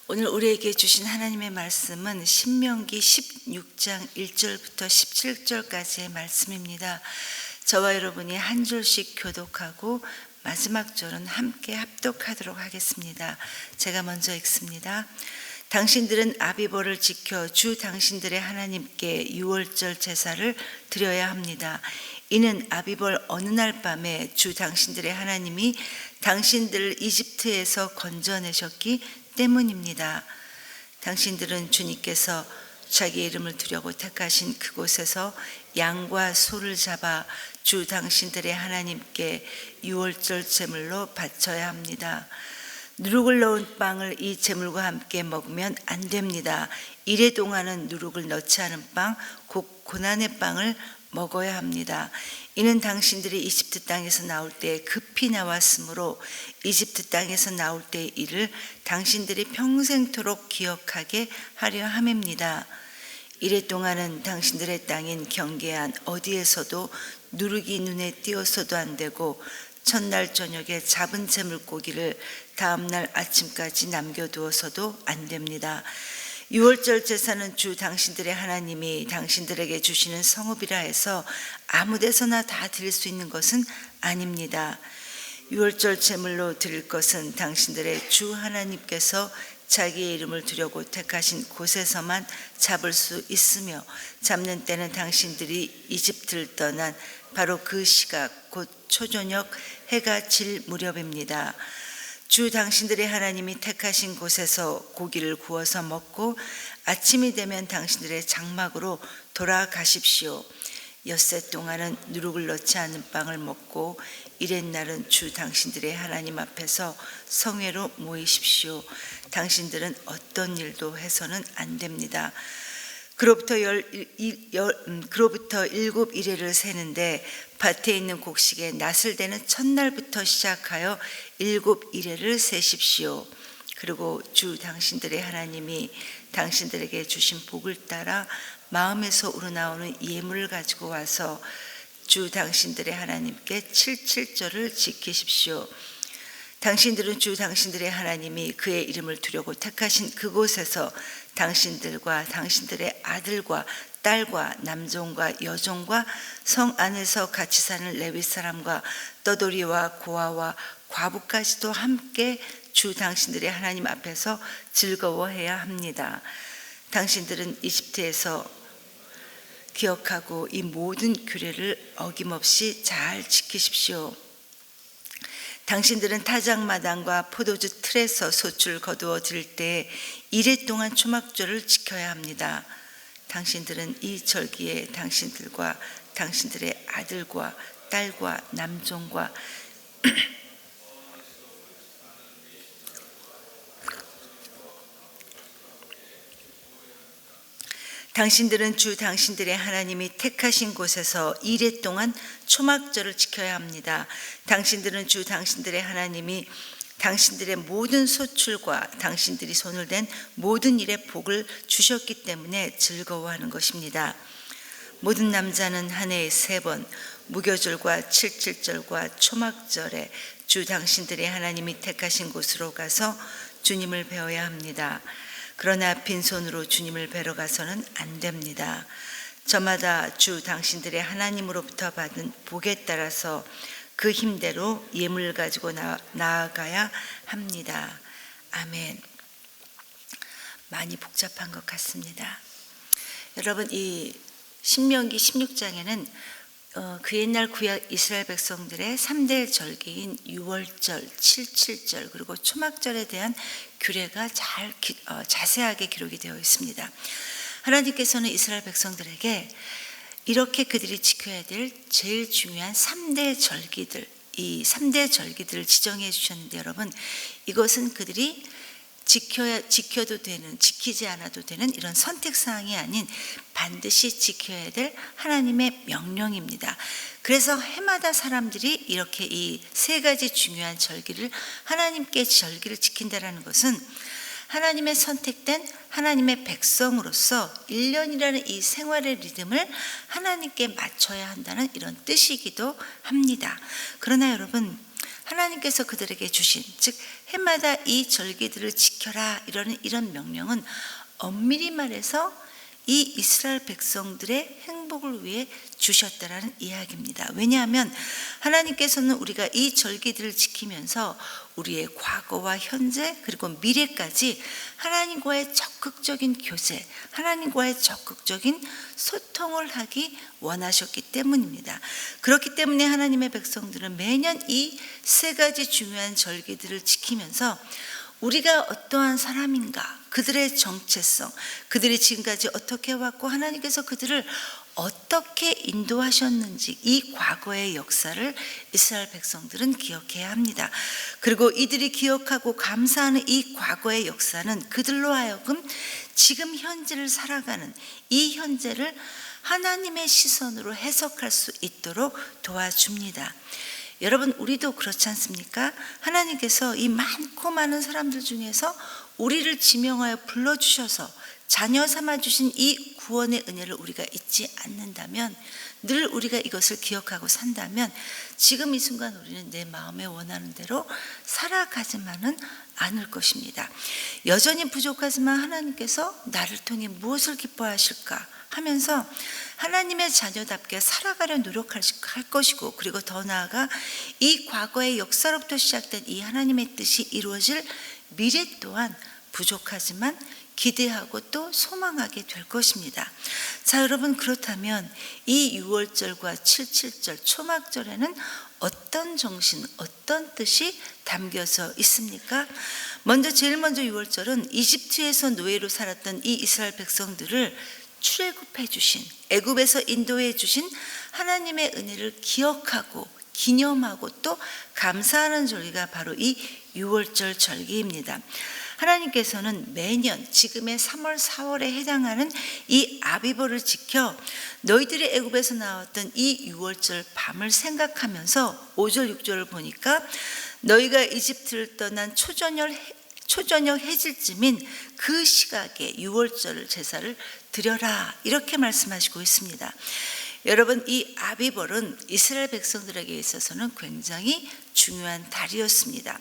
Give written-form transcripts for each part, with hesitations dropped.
오늘 우리에게 주신 하나님의 말씀은 신명기 16장 1절부터 17절까지의 말씀입니다. 저와 여러분이 한 절씩 교독하고 마지막 절은 함께 합독하도록 하겠습니다. 제가 먼저 읽습니다. 당신들은 아비보를 지켜 주 당신들의 하나님께 유월절 제사를 드려야 합니다. 이는 아비볼 어느 날 밤에 주 당신들의 하나님이 당신들을 이집트에서 건져내셨기 때문입니다. 당신들은 주님께서 자기 이름을 두려고 택하신 그곳에서 양과 소를 잡아 주 당신들의 하나님께 유월절 제물로 바쳐야 합니다. 누룩을 넣은 빵을 이 제물과 함께 먹으면 안 됩니다. 이래 동안은 누룩을 넣지 않은 빵, 곧 고난의 빵을 먹어야 합니다. 이는 당신들이 이집트 땅에서 나올 때 급히 나왔으므로 이집트 땅에서 나올 때의 일을 당신들이 평생토록 기억하게 하려 함입니다. 이래 동안은 당신들의 땅인 경계한 어디에서도 누룩이 눈에 띄어서도 안 되고 첫날 저녁에 잡은 제물고기를 다음날 아침까지 남겨두어서도 안 됩니다. 유월절 제사는 주 당신들의 하나님이 당신들에게 주시는 성읍이라 해서 아무 데서나 다 드릴 수 있는 것은 아닙니다. 유월절 제물로 드릴 것은 당신들의 주 하나님께서 자기의 이름을 두려고 택하신 곳에서만 잡을 수 있으며 잡는 때는 당신들이 이집트를 떠난 바로 그 시각 곧 초저녁 해가 질 무렵입니다. 주 당신들의 하나님이 택하신 곳에서 고기를 구워서 먹고 아침이 되면 당신들의 장막으로 돌아가십시오. 엿새 동안은 누룩을 넣지 않는 빵을 먹고 이렛날은 주 당신들의 하나님 앞에서 성회로 모이십시오. 당신들은 어떤 일도 해서는 안 됩니다. 그로부터 7일을 세는데 밭에 있는 곡식에 낫을 대는 첫날부터 시작하여 7일을 세십시오. 그리고 주 당신들의 하나님이 당신들에게 주신 복을 따라 마음에서 우러나오는 예물을 가지고 와서 주 당신들의 하나님께 77절을 지키십시오. 당신들은 주 당신들의 하나님이 그의 이름을 두려고 택하신 그곳에서 당신들과 당신들의 아들과 딸과 남종과 여종과 성 안에서 같이 사는 레위 사람과 떠돌이와 고아와 과부까지도 함께 주 당신들의 하나님 앞에서 즐거워해야 합니다. 당신들은 이집트에서 기억하고 이 모든 규례를 어김없이 잘 지키십시오. 당신들은 타작마당과 포도주 틀에서 소출을 거두어 드릴 때 이래 동안 초막절을 지켜야 합니다. 당신들은 이 절기에 당신들과 당신들의 아들과 딸과 남종과 당신들은 주 당신들의 하나님이 택하신 곳에서 이래 동안 초막절을 지켜야 합니다. 당신들은 주 당신들의 하나님이 당신들의 모든 소출과 당신들이 손을 댄 모든 일에 복을 주셨기 때문에 즐거워하는 것입니다. 모든 남자는 한 해에 3번 무교절과 77절과 초막절에 주 당신들의 하나님이 택하신 곳으로 가서 주님을 배워야 합니다. 그러나 빈손으로 주님을 뵈러 가서는 안 됩니다. 저마다 주 당신들의 하나님으로부터 받은 복에 따라서 그 힘대로 예물을 가지고 나아가야 합니다. 아멘. 많이 복잡한 것 같습니다. 여러분, 이 신명기 16장에는 그 옛날 구약 이스라엘 백성들의 3대 절기인 유월절, 77절 그리고 초막절에 대한 규례가 자세하게 기록이 되어 있습니다. 하나님께서는 이스라엘 백성들에게 이렇게 그들이 지켜야 될 제일 중요한 3대 절기들, 이 3대 절기들을 지정해 주셨는데 여러분, 이것은 그들이 지켜도 되는, 지키지 않아도 되는 이런 선택사항이 아닌 반드시 지켜야 될 하나님의 명령입니다. 그래서 해마다 사람들이 이렇게 이 3가지 중요한 절기를 하나님께 절기를 지킨다는 것은 하나님의 선택된 하나님의 백성으로서 1년이라는 이 생활의 리듬을 하나님께 맞춰야 한다는 이런 뜻이기도 합니다. 그러나 여러분, 하나님께서 그들에게 주신, 즉 해마다 이 절기들을 지켜라 이런 명령은 엄밀히 말해서 이 이스라엘 백성들의 행복을 위해 주셨다라는 이야기입니다. 왜냐하면 하나님께서는 우리가 이 절기들을 지키면서 우리의 과거와 현재 그리고 미래까지 하나님과의 적극적인 교제, 하나님과의 적극적인 소통을 하기 원하셨기 때문입니다. 그렇기 때문에 하나님의 백성들은 매년 이 세 가지 중요한 절기들을 지키면서 우리가 어떠한 사람인가, 그들의 정체성, 그들이 지금까지 어떻게 왔고 하나님께서 그들을 어떻게 인도하셨는지 이 과거의 역사를 이스라엘 백성들은 기억해야 합니다. 그리고 이들이 기억하고 감사하는 이 과거의 역사는 그들로 하여금 지금 현재를 살아가는 이 현재를 하나님의 시선으로 해석할 수 있도록 도와줍니다. 여러분, 우리도 그렇지 않습니까? 하나님께서 이 많고 많은 사람들 중에서 우리를 지명하여 불러주셔서 자녀 삼아주신 이 구원의 은혜를 우리가 잊지 않는다면, 늘 우리가 이것을 기억하고 산다면 지금 이 순간 우리는 내 마음에 원하는 대로 살아가지만은 않을 것입니다. 여전히 부족하지만 하나님께서 나를 통해 무엇을 기뻐하실까 하면서 하나님의 자녀답게 살아가려 노력할 것이고, 그리고 더 나아가 이 과거의 역사로부터 시작된 이 하나님의 뜻이 이루어질 미래 또한 부족하지만 기대하고 또 소망하게 될 것입니다. 자, 여러분, 그렇다면 이 6월절과 77절 초막절에는 어떤 정신, 어떤 뜻이 담겨져 있습니까? 제일 먼저 6월절은 이집트에서 노예로 살았던 이 이스라엘 백성들을 출애굽해 주신, 애굽에서 인도해 주신 하나님의 은혜를 기억하고 기념하고 또 감사하는 절기가 바로 이 6월절 절기입니다. 하나님께서는 매년 지금의 3월, 4월에 해당하는 이 아비벌을 지켜 너희들이 애굽에서 나왔던 이 6월절 밤을 생각하면서 5절, 6절을 보니까 너희가 이집트를 떠난 초저녁 해질쯤인 그 시각에 6월절 제사를 드려라, 이렇게 말씀하시고 있습니다. 여러분, 이 아비벌은 이스라엘 백성들에게 있어서는 굉장히 중요한 달이었습니다.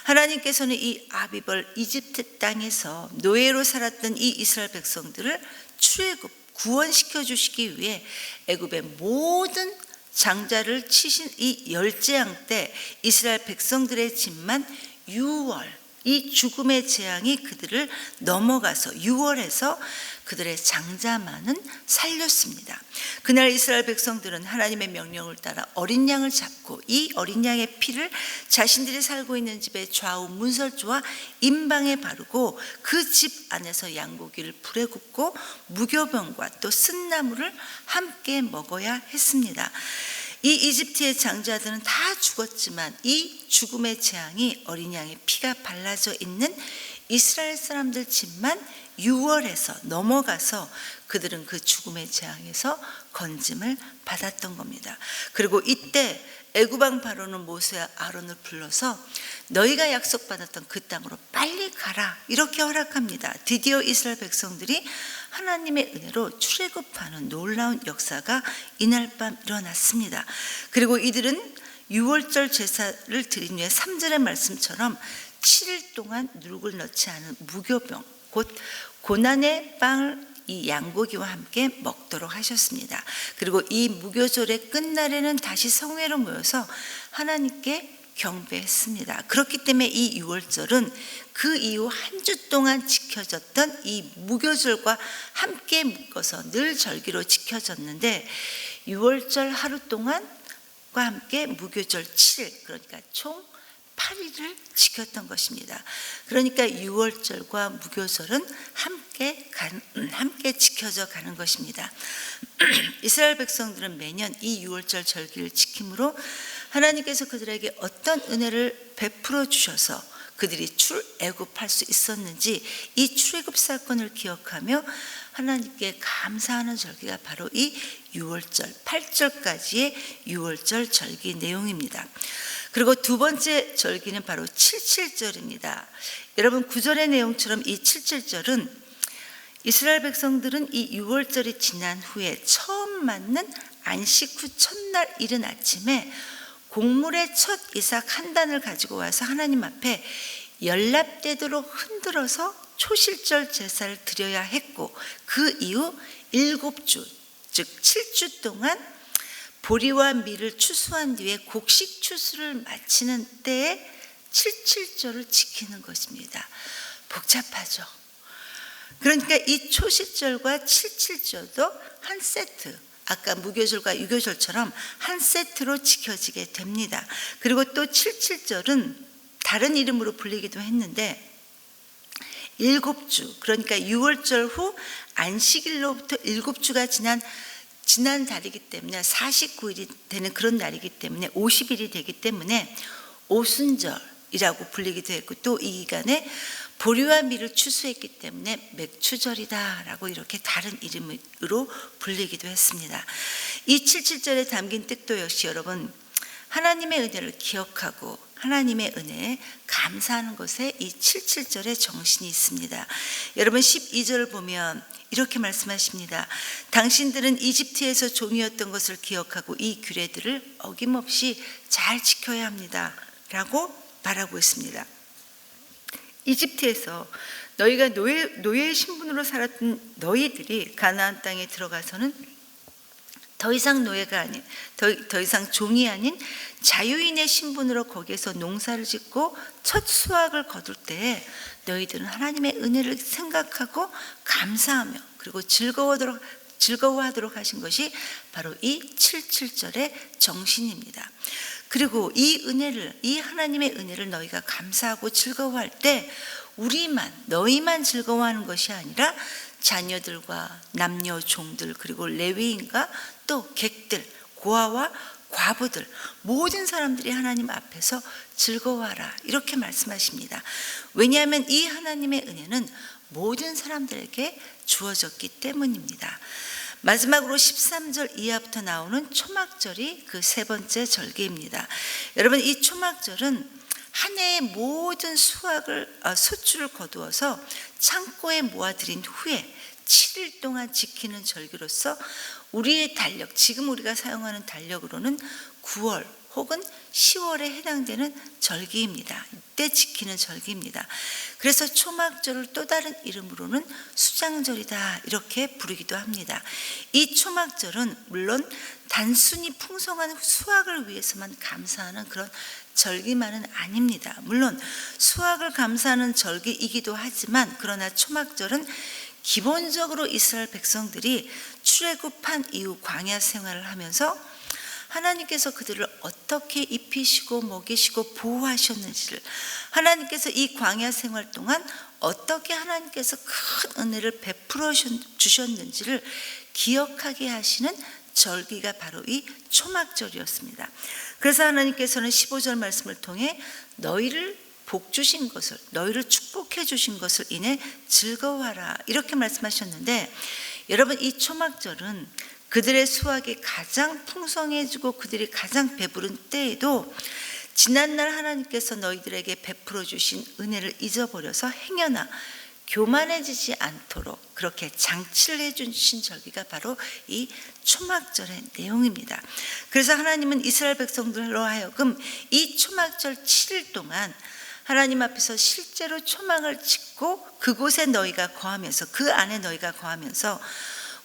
하나님께서는 이 아비벌, 이집트 땅에서 노예로 살았던 이 이스라엘 백성들을 출애굽, 구원시켜 주시기 위해 애굽의 모든 장자를 치신 이 열재앙 때 이스라엘 백성들의 집만 6월, 이 죽음의 재앙이 그들을 넘어가서 6월에서 그들의 장자만은 살렸습니다. 그날 이스라엘 백성들은 하나님의 명령을 따라 어린 양을 잡고 이 어린 양의 피를 자신들이 살고 있는 집의 좌우 문설주와 임방에 바르고 그 집 안에서 양고기를 불에 굽고 무교병과 또 쓴나물을 함께 먹어야 했습니다. 이 이집트의 장자들은 다 죽었지만 이 죽음의 재앙이 어린 양의 피가 발라져 있는 이스라엘 사람들 집만 6월에서 넘어가서 그들은 그 죽음의 재앙에서 건짐을 받았던 겁니다. 그리고 이때 애굽왕 바로는 모세와 아론을 불러서 너희가 약속받았던 그 땅으로 빨리 가라, 이렇게 허락합니다. 드디어 이스라엘 백성들이 하나님의 은혜로 출애굽하는 놀라운 역사가 이날 밤 일어났습니다. 그리고 이들은 6월절 제사를 드린 후에 3절의 말씀처럼 7일 동안 누룩을 넣지 않은 무교병, 곧 고난의 빵을 이 양고기와 함께 먹도록 하셨습니다. 그리고 이 무교절의 끝날에는 다시 성회로 모여서 하나님께 경배했습니다. 그렇기 때문에 이 6월절은 그 이후 한 주 동안 지켜졌던 이 무교절과 함께 묶어서 늘 절기로 지켜졌는데 6월절 하루 동안과 함께 무교절 7일, 그러니까 총 8일을 지켰던 것입니다. 그러니까 6월절과 무교절은 함께 지켜져 가는 것입니다. 이스라엘 백성들은 매년 이 6월절 절기를 지킴으로 하나님께서 그들에게 어떤 은혜를 베풀어 주셔서 그들이 출애굽할 수 있었는지 이 출애굽 사건을 기억하며 하나님께 감사하는 절기가 바로 이 6월절 8절까지의 6월절 절기 내용입니다. 그리고 두 번째 절기는 바로 77절입니다. 여러분, 9절의 내용처럼 이 77절은 이스라엘 백성들은 이 6월절이 지난 후에 처음 맞는 안식 후 첫날 이른 아침에 곡물의 첫 이삭 한 단을 가지고 와서 하나님 앞에 연lap되도록 흔들어서 초실절 제사를 드려야 했고, 그 이후 7주, 즉 7주 동안 보리와 밀을 추수한 뒤에 곡식 추수를 마치는 때에 77절을 지키는 것입니다. 복잡하죠. 그러니까 이 초실절과 77절도 한 세트, 아까 무교절과 유교절처럼 한 세트로 지켜지게 됩니다. 그리고 또 77절은 다른 이름으로 불리기도 했는데 7주, 그러니까 6월절 후 안식일로부터 7주가 지난 달이기 때문에 49일이 되는 그런 날이기 때문에 50일이 되기 때문에 오순절이라고 불리기도 했고, 또 이 기간에 보리와 밀을 추수했기 때문에 맥추절이다라고 이렇게 다른 이름으로 불리기도 했습니다. 이 77절에 담긴 뜻도 역시 여러분, 하나님의 은혜를 기억하고 하나님의 은혜에 감사하는 것에 이 77절의 정신이 있습니다. 여러분 12절을 보면 이렇게 말씀하십니다. 당신들은 이집트에서 종이었던 것을 기억하고 이 규례들을 어김없이 잘 지켜야 합니다 라고 말하고 있습니다. 이집트에서 너희가 노예의 신분으로 살았던 너희들이 가나안 땅에 들어가서는 더 이상 노예가 아닌, 더 이상 종이 아닌 자유인의 신분으로 거기에서 농사를 짓고 첫 수확을 거둘 때에 너희들은 하나님의 은혜를 생각하고 감사하며 그리고 즐거워하도록 하신 것이 바로 이 77절의 정신입니다. 그리고 이 하나님의 은혜를 너희가 감사하고 즐거워할 때 너희만 즐거워하는 것이 아니라 자녀들과 남녀 종들, 그리고 레위인과 또 객들, 고아와 과부들, 모든 사람들이 하나님 앞에서 즐거워하라 이렇게 말씀하십니다. 왜냐하면 이 하나님의 은혜는 모든 사람들에게 주어졌기 때문입니다. 마지막으로 13절 이하부터 나오는 초막절이 그 세 번째 절기입니다. 여러분, 이 초막절은 한 해의 모든 소출을 거두어서 창고에 모아들인 후에 7일 동안 지키는 절기로서 우리의 달력, 지금 우리가 사용하는 달력으로는 9월 혹은 10월에 해당되는 절기입니다. 이때 지키는 절기입니다. 그래서 초막절을 또 다른 이름으로는 수장절이다 이렇게 부르기도 합니다. 이 초막절은 물론 단순히 풍성한 수확을 위해서만 감사하는 그런 절기만은 아닙니다. 물론 수확을 감사하는 절기이기도 하지만, 그러나 초막절은 기본적으로 이스라엘 백성들이 출애굽한 이후 광야 생활을 하면서 하나님께서 그들을 어떻게 입히시고 먹이시고 보호하셨는지를, 하나님께서 이 광야 생활 동안 어떻게 하나님께서 큰 은혜를 베풀어 주셨는지를 기억하게 하시는 절기가 바로 이 초막절이었습니다. 그래서 하나님께서는 15절 말씀을 통해 너희를 복 주신 것을, 너희를 축복해 주신 것을 인해 즐거워하라 이렇게 말씀하셨는데, 여러분 이 초막절은 그들의 수확이 가장 풍성해지고 그들이 가장 배부른 때에도 지난날 하나님께서 너희들에게 베풀어 주신 은혜를 잊어버려서 행여나 교만해지지 않도록 그렇게 장치를 해주신 절기가 바로 이 초막절의 내용입니다. 그래서 하나님은 이스라엘 백성들로 하여금 이 초막절 7일 동안 하나님 앞에서 실제로 초막을 짓고 그곳에 너희가 거하면서, 그 안에 너희가 거하면서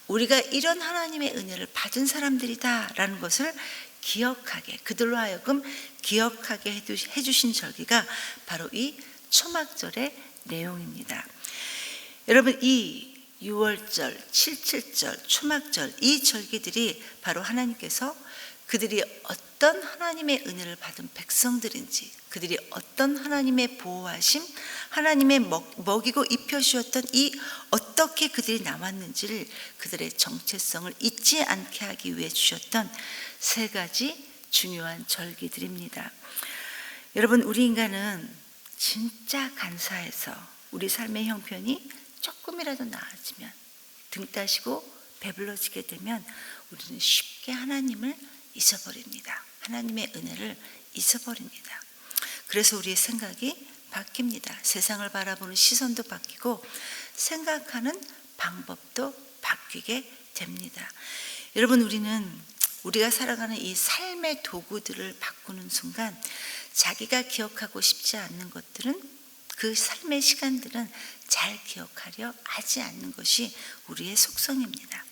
우리가 이런 하나님의 은혜를 받은 사람들이다 라는 것을 기억하게, 그들로 하여금 기억하게 해주신 절기가 바로 이 초막절의 내용입니다. 여러분, 이 6월절, 77절, 초막절, 이 절기들이 바로 하나님께서 그들이 어떤 하나님의 은혜를 받은 백성들인지, 그들이 어떤 하나님의 보호하심, 하나님의 먹이고 입혀주셨던 이 어떻게 그들이 남았는지를, 그들의 정체성을 잊지 않게 하기 위해 주셨던 세 가지 중요한 절기들입니다. 여러분, 우리 인간은 진짜 간사해서 우리 삶의 형편이 조금이라도 나아지면, 등 따시고 배불러지게 되면 우리는 쉽게 하나님을 잊어버립니다. 하나님의 은혜를 잊어버립니다. 그래서 우리의 생각이 바뀝니다. 세상을 바라보는 시선도 바뀌고 생각하는 방법도 바뀌게 됩니다. 여러분, 우리는 우리가 살아가는 이 삶의 도구들을 바꾸는 순간 자기가 기억하고 싶지 않는 것들은, 그 삶의 시간들은 잘 기억하려 하지 않는 것이 우리의 속성입니다.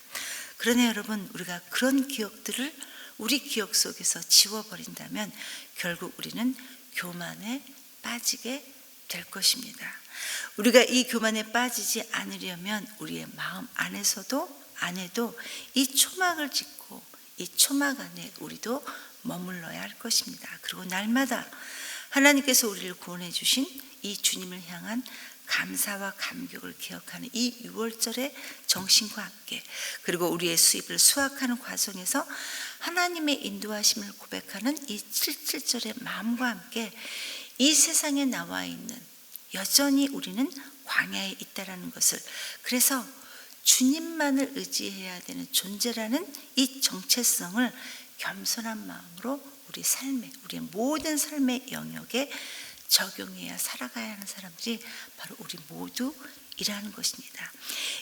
그러나 여러분, 우리가 그런 기억들을 우리 기억 속에서 지워버린다면 결국 우리는 교만에 빠지게 될 것입니다. 우리가 이 교만에 빠지지 않으려면 우리의 마음 안에도 이 초막을 짓고 이 초막 안에 우리도 머물러야 할 것입니다. 그리고 날마다 하나님께서 우리를 구원해 주신 이 주님을 향한 감사와 감격을 기억하는 이 6월절의 정신과 함께, 그리고 우리의 수입을 수확하는 과정에서 하나님의 인도하심을 고백하는 이 77절의 마음과 함께 이 세상에 나와 있는, 여전히 우리는 광야에 있다라는 것을, 그래서 주님만을 의지해야 되는 존재라는 이 정체성을 겸손한 마음으로 우리 삶에, 우리의 모든 삶의 영역에 적용해야 살아가야 하는 사람들이 바로 우리 모두이라는 것입니다.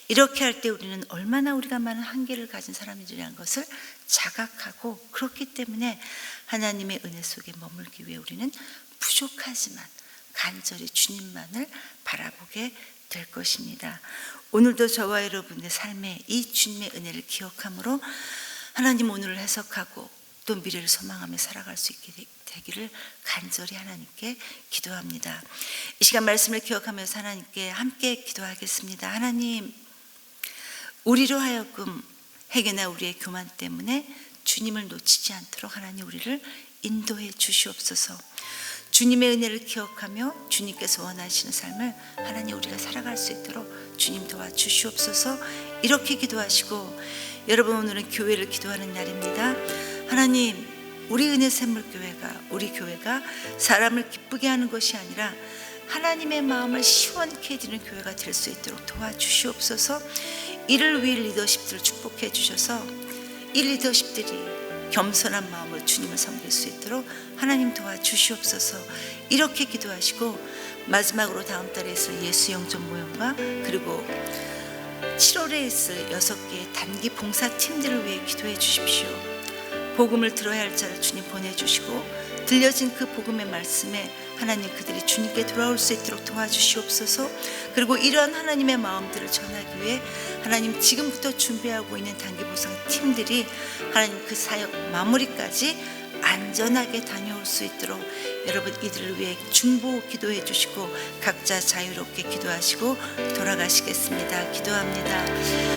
이렇게 할 때 우리는 얼마나 우리가 많은 한계를 가진 사람들이라는 것을 자각하고, 그렇기 때문에 하나님의 은혜 속에 머물기 위해 우리는 부족하지만 간절히 주님만을 바라보게 될 것입니다. 오늘도 저와 여러분의 삶에 이 주님의 은혜를 기억함으로 하나님 오늘을 해석하고 또 미래를 소망하며 살아갈 수 있게 되기를 간절히 하나님께 기도합니다. 이 시간 말씀을 기억하면서 하나님께 함께 기도하겠습니다. 하나님, 우리로 하여금 해결나 우리의 교만 때문에 주님을 놓치지 않도록 하나님 우리를 인도해 주시옵소서. 주님의 은혜를 기억하며 주님께서 원하시는 삶을 하나님 우리가 살아갈 수 있도록 주님 도와주시옵소서. 이렇게 기도하시고, 여러분 오늘은 교회를 기도하는 날입니다. 하나님, 우리 은혜샘물교회가, 우리 교회가 사람을 기쁘게 하는 것이 아니라 하나님의 마음을 시원케 해드리는 교회가 될 수 있도록 도와주시옵소서. 이를 위해 리더십들을 축복해 주셔서 이 리더십들이 겸손한 마음으로 주님을 섬길 수 있도록 하나님 도와주시옵소서. 이렇게 기도하시고, 마지막으로 다음 달에 있을 예수 영접 모형과 그리고 7월에 있을 6개의 단기 봉사팀들을 위해 기도해 주십시오. 복음을 들어야 할 자를 주님 보내주시고, 들려진 그 복음의 말씀에 하나님 그들이 주님께 돌아올 수 있도록 도와주시옵소서. 그리고 이러한 하나님의 마음들을 전하기 위해 하나님 지금부터 준비하고 있는 단기 봉사팀들이 하나님 그 사역 마무리까지 안전하게 다녀올 수 있도록 여러분 이들을 위해 중보 기도해 주시고, 각자 자유롭게 기도하시고 돌아가시겠습니다. 기도합니다.